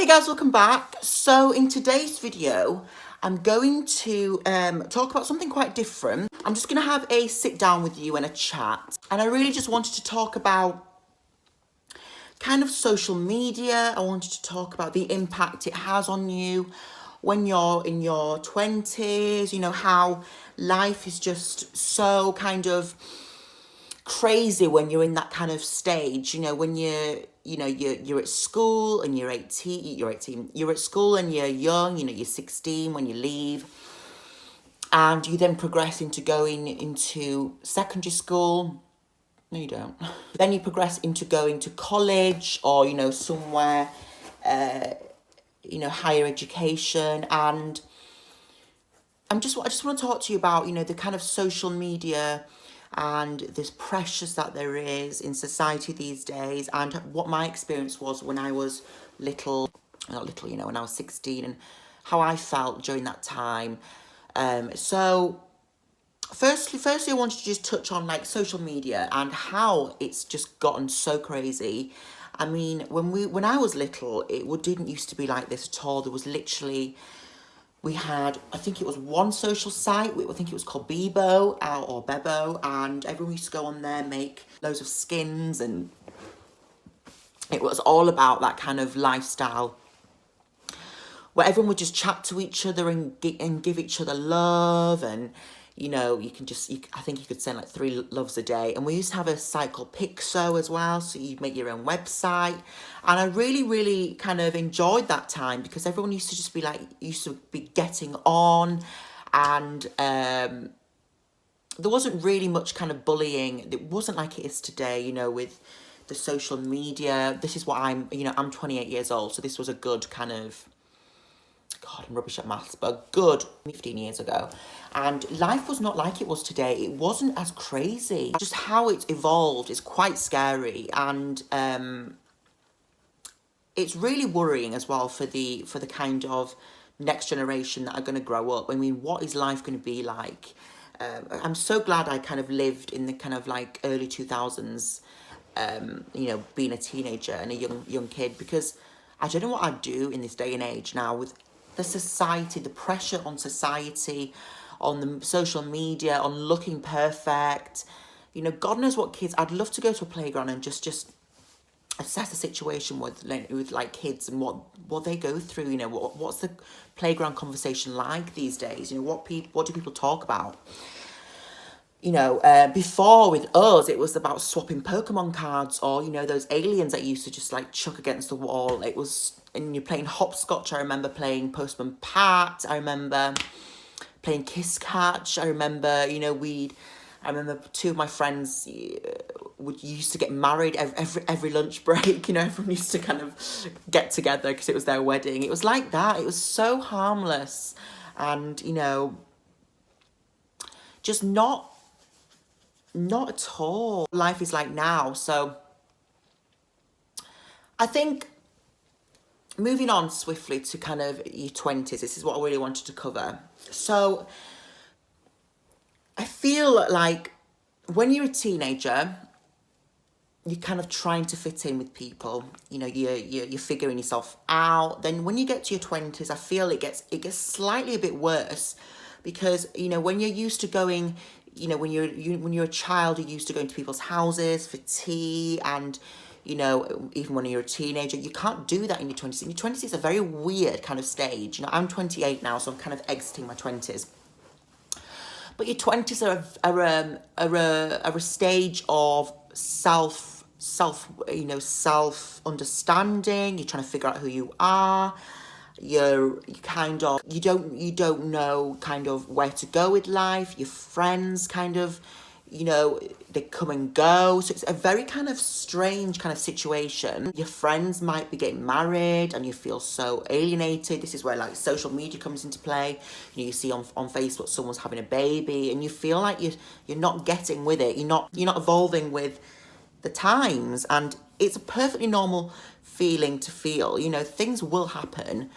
Hey guys, welcome back. So in today's video, I'm going to talk about something quite different. I'm just going to have a sit down with you and a chat. And I really just wanted to talk about kind of social media. I wanted to talk about the impact it has on you when you're in your 20s, you know, how life is just so kind of crazy when you're in that kind of stage, you know, when you're at school and you're 18, you're at school and you're young, you know, you're 16 when you leave, and you then progress into going into secondary school. No, you don't. Then you progress into going to college or, you know, somewhere, higher education. And I just want to talk to you about, you know, the kind of social media and this pressures that there is in society these days, and what my experience was when I was when I was 16, and how I felt during that time. So firstly, I wanted to just touch on like social media and how it's just gotten so crazy. I mean, when I was little, didn't used to be like this at all. There was literally, we had, I think it was one social site, I think it was called Bebo or Bebo, and everyone used to go on there, make loads of skins, and it was all about that kind of lifestyle where everyone would just chat to each other and give each other love, and you know, I think you could send like 3 loves a day. And we used to have a site called Pixo as well, so you'd make your own website. And I really, really kind of enjoyed that time because everyone used to be getting on, and there wasn't really much kind of bullying. It wasn't like it is today, you know, with the social media. This is what I'm 28 years old, so this was a good kind of, God, I'm rubbish at maths, but good 15 years ago. And life was not like it was today. It wasn't as crazy. Just how it's evolved is quite scary. And it's really worrying as well for the kind of next generation that are going to grow up. I mean, what is life going to be like? I'm so glad I kind of lived in the kind of like early 2000s, being a teenager and a young kid, because I don't know what I'd do in this day and age now with the society, the pressure on society, on the social media, on looking perfect. You know, God knows what kids. I'd love to go to a playground and just assess the situation with like kids and what they go through. You know, what's the playground conversation like these days? You know, what do people talk about? You know, before with us, it was about swapping Pokemon cards, or, you know, those aliens that you used to just like chuck against the wall. It was, and you're playing hopscotch. I remember playing Postman Pat. I remember playing Kiss Catch. I remember, you know, I remember 2 of my friends used to get married every lunch break. You know, everyone used to kind of get together because it was their wedding. It was like that. It was so harmless, and, you know, just not at all life is like now. So I think moving on swiftly to kind of your 20s, this is what I really wanted to cover. So I feel like when you're a teenager, you're kind of trying to fit in with people. You know, you're figuring yourself out. Then when you get to your 20s, I feel it gets slightly a bit worse, because, you know, when you're used to going, you know, when you're a child, you're used to going to people's houses for tea, and, you know, even when you're a teenager, you can't do that in your 20s. In your 20s, it's a very weird kind of stage. You know, I'm 28 now, so I'm kind of exiting my 20s. But your 20s are a stage of self understanding. You're trying to figure out who you are. You don't know kind of where to go with life. Your friends kind of, you know, they come and go. So it's a very kind of strange kind of situation. Your friends might be getting married and you feel so alienated. This is where like social media comes into play. You see on Facebook someone's having a baby, and you feel like you're not getting with it. You're not evolving with the times, and it's a perfectly normal feeling to feel. You know, things will happen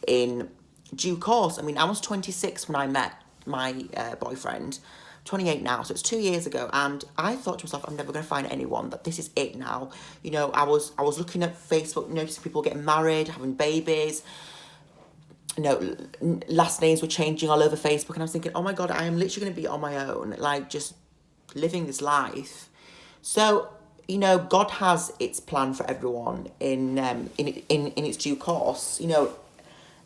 in due course. I mean, I was 26 when I met my boyfriend, 28 now, so it's 2 years ago, and I thought to myself, I'm never going to find anyone, that this is it now. You know, I was looking at Facebook, noticing people getting married, having babies. You know, last names were changing all over Facebook, and I was thinking, oh my God, I am literally going to be on my own, like just living this life. So, you know, God has its plan for everyone in its due course. You know,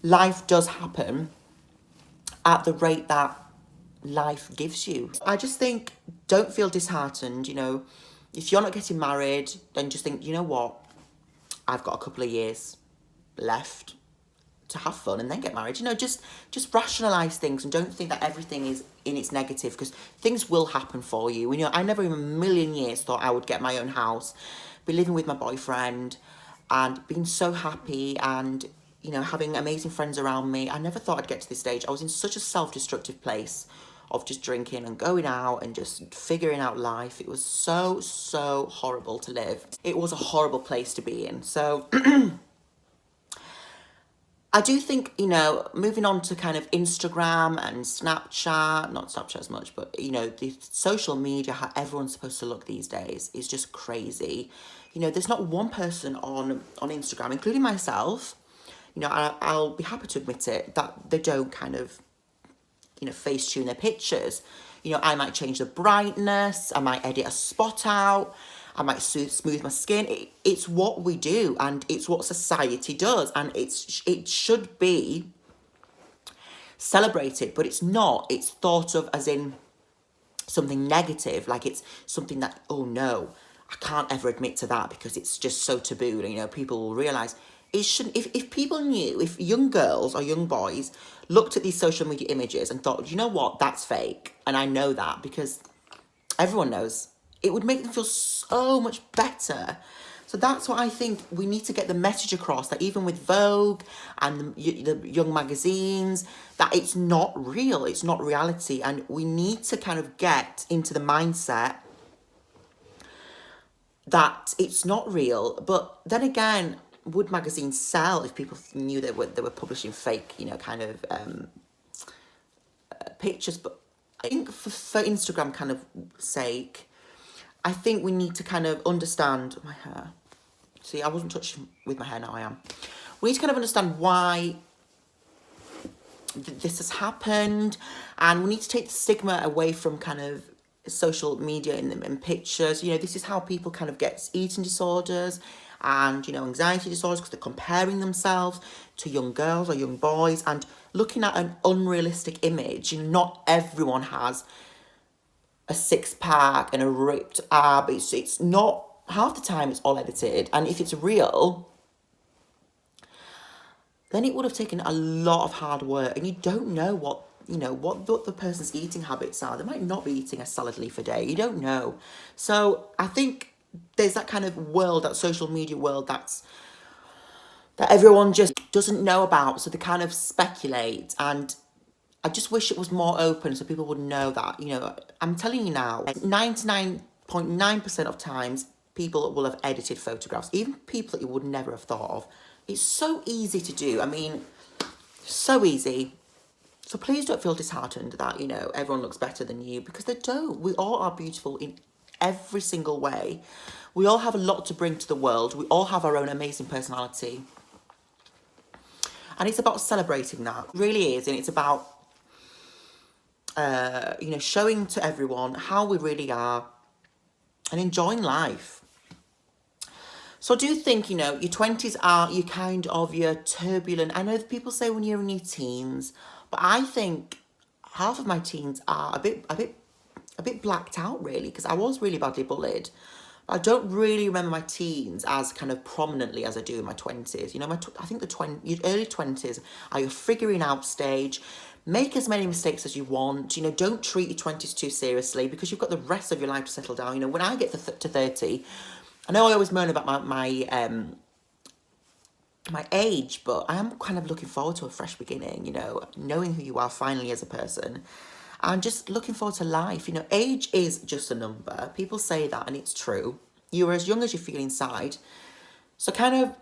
life does happen at the rate that life gives you. I just think, don't feel disheartened. You know, if you're not getting married, then just think, you know what, I've got a couple of years left to have fun and then get married. You know, just rationalize things and don't think that everything is in its negative, because things will happen for you. You know, I never in a million years thought I would get my own house, be living with my boyfriend and being so happy and, you know, having amazing friends around me. I never thought I'd get to this stage. I was in such a self-destructive place of just drinking and going out and just figuring out life. It was so horrible to live. It was a horrible place to be in. So I do think, you know, moving on to kind of Instagram and Snapchat, not Snapchat as much, but, you know, the social media, how everyone's supposed to look these days is just crazy. You know, there's not one person on Instagram, including myself, you know, I'll be happy to admit it, that they don't kind of, you know, face tune their pictures. You know, I might change the brightness, I might edit a spot out, I might smooth my skin. It's what we do, and it's what society does, and it should be celebrated, but it's not. It's thought of as in something negative, like it's something that, oh no, I can't ever admit to that because it's just so taboo. You know, people will realise it shouldn't. If people knew, if young girls or young boys looked at these social media images and thought, you know what, that's fake, and I know that because everyone knows, it would make them feel so much better. So that's what I think we need to get the message across, that even with Vogue and the young magazines, that it's not real, it's not reality. And we need to kind of get into the mindset that it's not real. But then again, would magazines sell if people knew they were publishing fake, you know, kind of pictures? But I think for Instagram kind of sake, I think we need to kind of understand my hair. See, I wasn't touching with my hair, now I am. We need to kind of understand why this has happened, and we need to take the stigma away from kind of social media and pictures. You know, this is how people kind of get eating disorders and, you know, anxiety disorders, because they're comparing themselves to young girls or young boys and looking at an unrealistic image. You know, not everyone has a six-pack and a ripped ab. It's not, half the time it's all edited, and if it's real, then it would have taken a lot of hard work, and you don't know what, you know, what the person's eating habits are. They might not be eating a salad leaf a day, you don't know. So I think there's that kind of world, that social media world, that everyone just doesn't know about, so they kind of speculate. And I just wish it was more open so people would know that, you know, I'm telling you now, 99.9% of times, people will have edited photographs, even people that you would never have thought of. It's so easy to do. I mean, so easy. So please don't feel disheartened that, you know, everyone looks better than you, because they don't. We all are beautiful in every single way. We all have a lot to bring to the world. We all have our own amazing personality. And it's about celebrating that. It really is. And it's about you know, showing to everyone how we really are and enjoying life. So I do think, you know, your 20s are your kind of your turbulent. I know that people say when you're in your teens, but I think half of my teens are a bit blacked out, really, because I was really badly bullied. I don't really remember my teens as kind of prominently as I do in my 20s. You know, I think your early 20s are your figuring out stage. Make as many mistakes as you want. You know, don't treat your 20s too seriously, because you've got the rest of your life to settle down. You know, when I get to 30, I know I always moan about my age, but I am kind of looking forward to a fresh beginning, you know, knowing who you are finally as a person, and just looking forward to life. You know, age is just a number. People say that, and it's true. You're as young as you feel inside. So kind of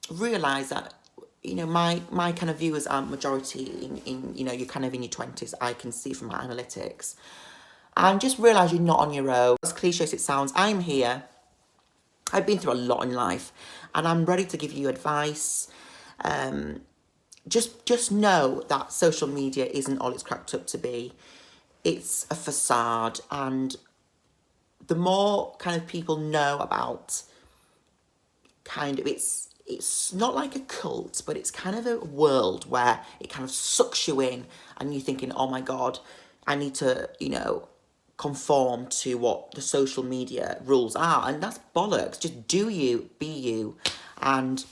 realise that you know, my kind of viewers are majority in you know, you're kind of in your 20s, I can see from my analytics. And just realise you're not on your own. As cliche as it sounds, I'm here. I've been through a lot in life, and I'm ready to give you advice. Just know that social media isn't all it's cracked up to be. It's a facade, and the more kind of people know about kind of it's not like a cult, but it's kind of a world where it kind of sucks you in, and you're thinking, oh my God, I need to, you know, conform to what the social media rules are. And that's bollocks. Just do you, be you, and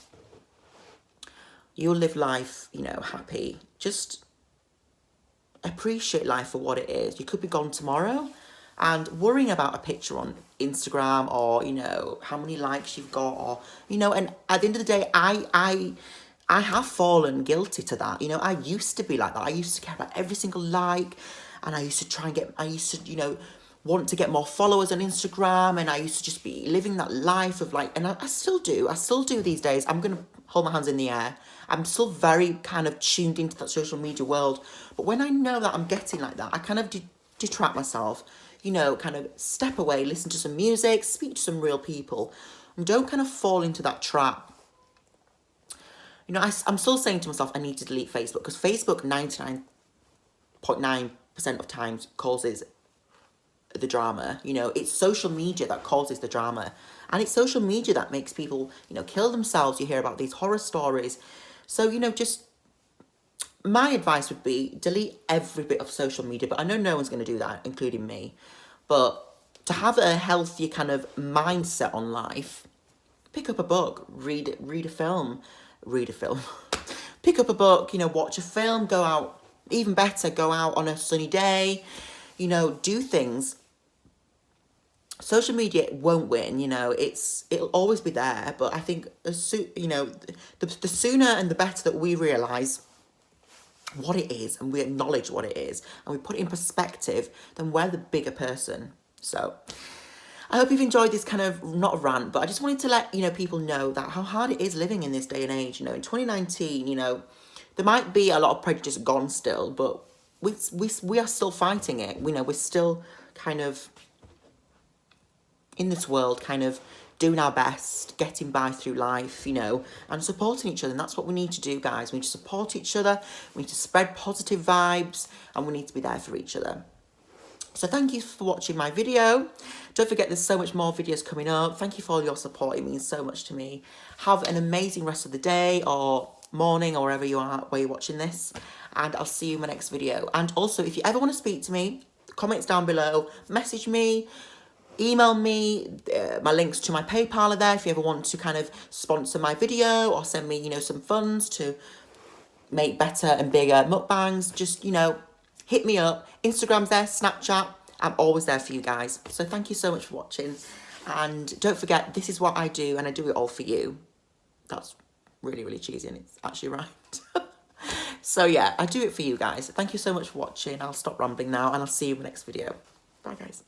you'll live life, you know, happy. Just appreciate life for what it is. You could be gone tomorrow, and worrying about a picture on Instagram, or, you know, how many likes you've got, or, you know, and at the end of the day, I have fallen guilty to that. You know, I used to be like that. I used to care about every single like, and I used to, you know, want to get more followers on Instagram, and I used to just be living that life of like, and I still do these days. I'm going to hold my hands in the air. I'm still very kind of tuned into that social media world. But when I know that I'm getting like that, I kind of detract myself, you know, kind of step away, listen to some music, speak to some real people, and don't kind of fall into that trap. You know, I'm still saying to myself, I need to delete Facebook, because Facebook 99.9% of times causes the drama. You know, it's social media that causes the drama, and it's social media that makes people, you know, kill themselves. You hear about these horror stories. So, you know, just my advice would be delete every bit of social media, but I know no one's going to do that, including me. But to have a healthier kind of mindset on life, pick up a book, read a film, pick up a book, you know, watch a film, go out, even better, go out on a sunny day, you know, do things. Social media won't win, you know, it'll always be there, but I think you know, the sooner and the better that we realise what it is, and we acknowledge what it is, and we put it in perspective, then we're the bigger person. So I hope you've enjoyed this kind of, not a rant, but I just wanted to let, you know, people know that how hard it is living in this day and age. You know, in 2019, you know, there might be a lot of prejudice gone still, but we are still fighting it. You know, we're still kind of in this world, kind of doing our best, getting by through life, you know, and supporting each other. And that's what we need to do, guys. We need to support each other, we need to spread positive vibes, and we need to be there for each other. So thank you for watching my video. Don't forget, there's so much more videos coming up. Thank you for all your support. It means so much to me. Have an amazing rest of the day, or morning, or wherever you are, where you're watching this. And I'll see you in my next video. And also, if you ever want to speak to me, comments down below, message me, email me. My links to my PayPal are there if you ever want to kind of sponsor my video, or send me, you know, some funds to make better and bigger mukbangs. Just, you know, hit me up. Instagram's there, Snapchat. I'm always there for you guys. So thank you so much for watching. And don't forget, this is what I do, and I do it all for you. That's really, really cheesy, and it's actually right. So yeah, I do it for you guys. Thank you so much for watching. I'll stop rambling now, and I'll see you in the next video. Bye, guys.